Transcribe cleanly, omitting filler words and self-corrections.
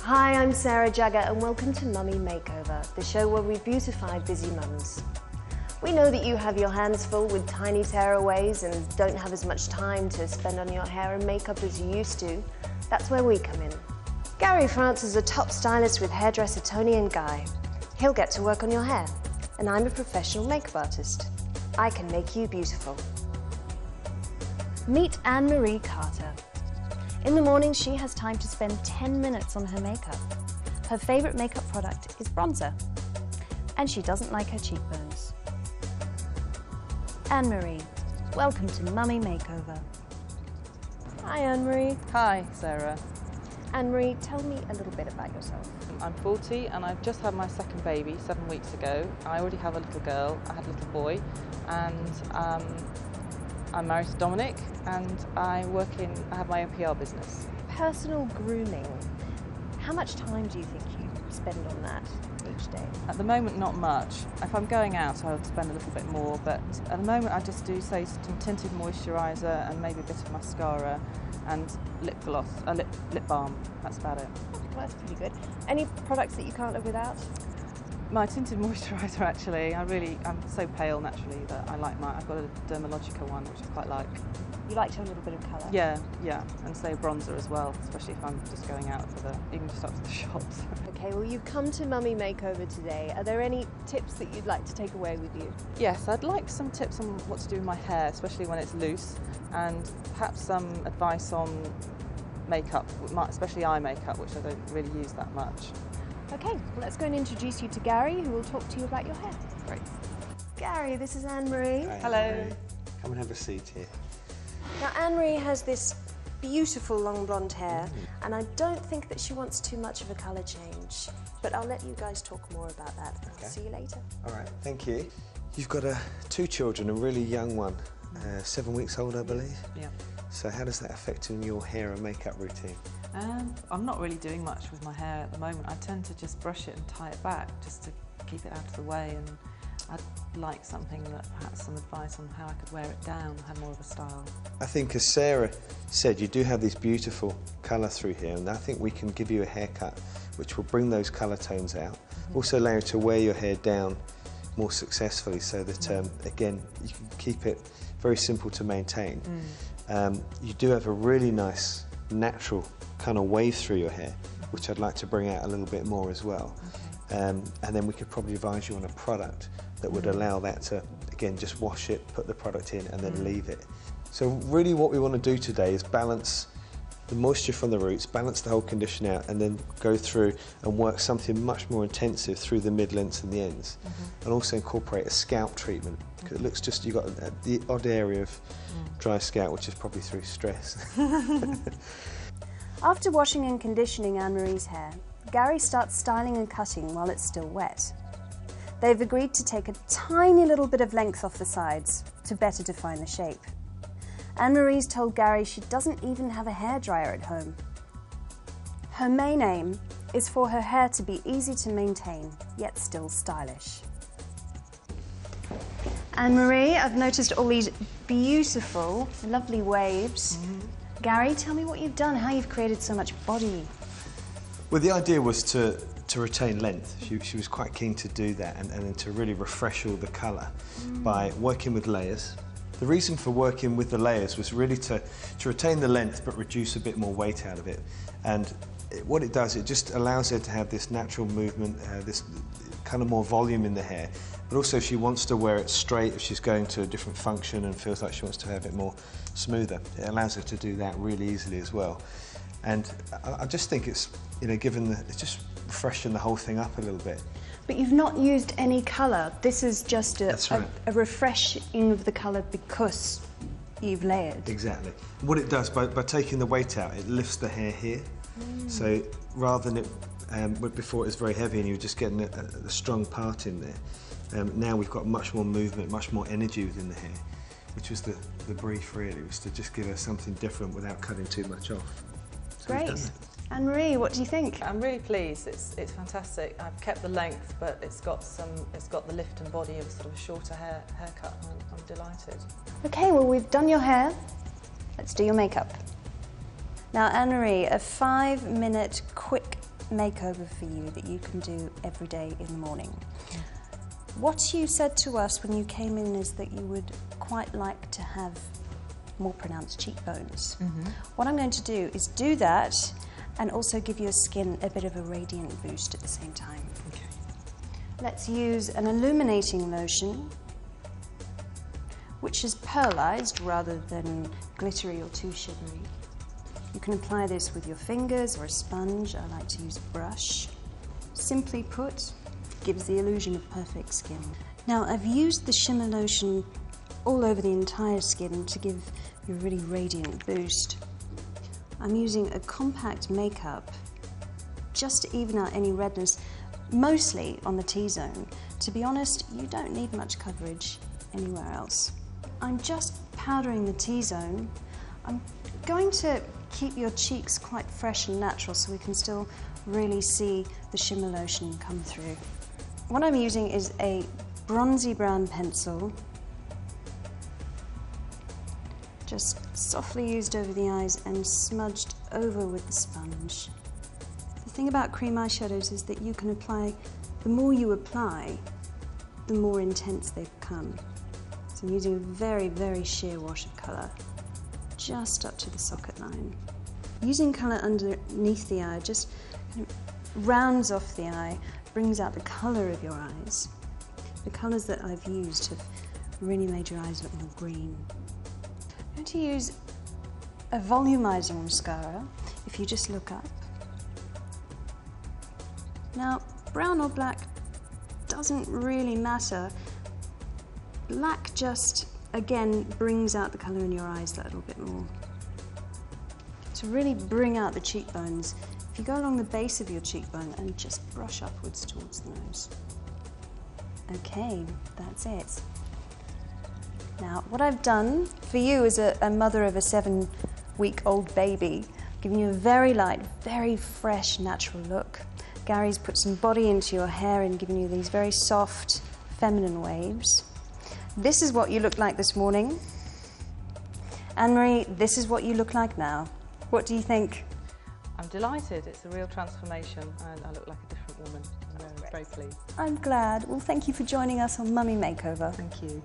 Hi, I'm Sarah Jagger and welcome to Mummy Makeover, the show where we beautify busy mums. We know that you have your hands full with tiny tearaways and don't have as much time to spend on your hair and makeup as you used to. That's where we come in. Gary France is a top stylist with hairdresser Toni and Guy. He'll get to work on your hair, and I'm a professional makeup artist. I can make you beautiful. Meet Anne-Marie Carter. In the morning, she has time to spend 10 minutes on her makeup. Her favourite makeup product is bronzer, and she doesn't like her cheekbones. Anne-Marie, welcome to Mummy Makeover. Hi, Anne-Marie. Hi, Sarah. Anne-Marie, tell me a little bit about yourself. I'm 40 and I've just had my second baby 7 weeks ago. I already have a little girl, I had a little boy, and I'm married to Dominic, and I have my own PR business. Personal grooming. How much time do you think you spend on that each day? At the moment, not much. If I'm going out, I'll spend a little bit more, but at the moment I just do, say, some tinted moisturiser and maybe a bit of mascara and lip gloss, lip balm. That's about it. Well, that's pretty good. Any products that you can't live without? My tinted moisturiser, actually. I'm so pale naturally that I've got a Dermalogica one, which I quite like. You like to have a little bit of colour? Yeah, and say bronzer as well, especially if I'm just going out even just up to the shops. Okay, well, you've come to Mummy Makeover today. Are there any tips that you'd like to take away with you? Yes, I'd like some tips on what to do with my hair, especially when it's loose, and perhaps some advice on makeup, especially eye makeup, which I don't really use that much. Okay, well, let's go and introduce you to Gary, who will talk to you about your hair. Great. Gary, this is Anne-Marie. Hi, hello. Anne-Marie. Come and have a seat here. Now, Anne-Marie has this beautiful long blonde hair, and I don't think that she wants too much of a colour change, but I'll let you guys talk more about that. Okay. I'll see you later. All right, thank you. You've got two children, a really young one, 7 weeks old, I believe. Yeah. So how does that affect your hair and makeup routine? I'm not really doing much with my hair at the moment. I tend to just brush it and tie it back just to keep it out of the way, and I'd like something that perhaps some advice on how I could wear it down, have more of a style. I think, as Sarah said, you do have this beautiful colour through here, and I think we can give you a haircut which will bring those colour tones out. Also allow you to wear your hair down more successfully, so that, again, you can keep it very simple to maintain. You do have a really nice, natural kind of wave through your hair, which I'd like to bring out a little bit more as well. Okay. And then we could probably advise you on a product that would allow that to, again, just wash it, put the product in, and then leave it. So really what we want to do today is balance the moisture from the roots, balance the whole condition out, and then go through and work something much more intensive through the mid-lengths and the ends. And also incorporate a scalp treatment, because it looks just, you've got the odd area of dry scalp, which is probably through stress. After washing and conditioning Anne-Marie's hair, Gary starts styling and cutting while it's still wet. They've agreed to take a tiny little bit of length off the sides to better define the shape. Anne-Marie's told Gary she doesn't even have a hairdryer at home. Her main aim is for her hair to be easy to maintain, yet still stylish. Anne-Marie, I've noticed all these beautiful, lovely waves. Gary, tell me what you've done, how you've created so much body. Well, the idea was to retain length. She was quite keen to do that, and then to really refresh all the colour by working with layers. The reason for working with the layers was really to retain the length but reduce a bit more weight out of it. And what it does, it just allows her to have this natural movement, this kind of more volume in the hair. But also, if she wants to wear it straight, if she's going to a different function and feels like she wants to have it more smoother, it allows her to do that really easily as well. And I just think it's, it's just freshen the whole thing up a little bit. But you've not used any colour. This is just a refreshing of the colour because you've layered. Exactly. What it does, by taking the weight out, it lifts the hair here. So rather than it, before it was very heavy and you were just getting a strong part in there, now we've got much more movement, much more energy within the hair, which was the brief really, was to just give her something different without cutting too much off. So great. Anne-Marie, what do you think? I'm really pleased. It's fantastic. I've kept the length, but it's got the lift and body of sort of a shorter haircut. I'm delighted. Okay, well, we've done your hair. Let's do your makeup. Now, Anne-Marie, a 5-minute quick makeover for you that you can do every day in the morning. What you said to us when you came in is that you would quite like to have more pronounced cheekbones. What I'm going to do is do that and also give your skin a bit of a radiant boost at the same time. Okay. Let's use an illuminating lotion, which is pearlized rather than glittery or too shivery. You can apply this with your fingers or a sponge. I like to use a brush. Simply put, gives the illusion of perfect skin. Now, I've used the shimmer lotion all over the entire skin to give you a really radiant boost. I'm using a compact makeup just to even out any redness, mostly on the T-zone. To be honest, you don't need much coverage anywhere else. I'm just powdering the T-zone. I'm going to keep your cheeks quite fresh and natural so we can still really see the shimmer lotion come through. What I'm using is a bronzy brown pencil, just softly used over the eyes and smudged over with the sponge. The thing about cream eyeshadows is that you can apply, the more you apply, the more intense they become. So I'm using a very, very sheer wash of colour, just up to the socket line. Using colour underneath the eye just kind of rounds off the eye, brings out the colour of your eyes. The colours that I've used have really made your eyes look more green. I'm going to use a volumizing mascara, if you just look up. Now, brown or black doesn't really matter. Black just, again, brings out the colour in your eyes that little bit more. To really bring out the cheekbones, if you go along the base of your cheekbone and just brush upwards towards the nose. Okay, that's it. Now, what I've done for you as a mother of a 7-week-old baby, giving you a very light, very fresh, natural look. Gary's put some body into your hair and given you these very soft, feminine waves. This is what you look like this morning. Anne-Marie, this is what you look like now. What do you think? I'm delighted. It's a real transformation and I look like a different woman. I'm very pleased. I'm glad. Well, thank you for joining us on Mummy Makeover. Thank you.